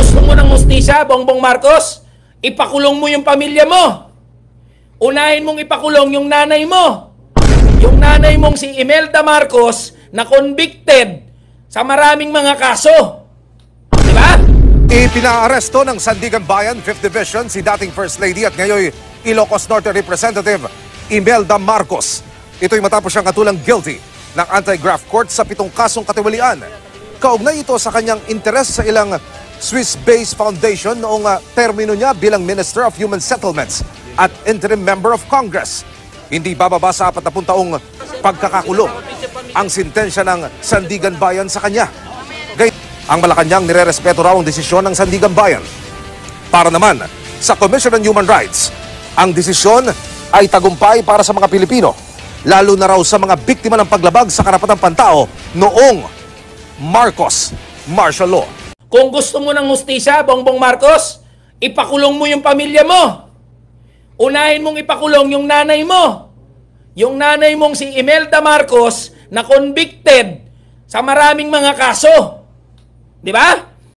gusto mo ng hustisya, Bongbong Marcos, ipakulong mo yung pamilya mo. Unahin mong ipakulong yung nanay mo. Yung nanay mong si Imelda Marcos na convicted sa maraming mga kaso. Di ba? Ipinaaresto ng Sandigan Bayan 5th Division si dating First Lady at ngayon Ilocos Norte Representative Imelda Marcos. Ito'y matapos siyang katulang guilty ng anti-graft court sa 7 kasong katiwalian. Kaugnay ito sa kanyang interes sa ilang Swiss-based foundation noong termino niya bilang Minister of Human Settlements at interim member of Congress. Hindi bababa sa 40 taong pagkakakulong ang sintensya ng Sandigan Bayan sa kanya. Ang Malacanang nirerespeto raw ang desisyon ng Sandigan Bayan. Para naman sa Commission on Human Rights, ang desisyon ay tagumpay para sa mga Pilipino, lalo na raw sa mga biktima ng paglabag sa karapatang pantao noong Marcos martial law. Kung gusto mo ng hustisya, Bongbong Marcos, ipakulong mo yung pamilya mo. Unahin mong ipakulong yung nanay mo. Yung nanay mong si Imelda Marcos na convicted sa maraming mga kaso. Di ba?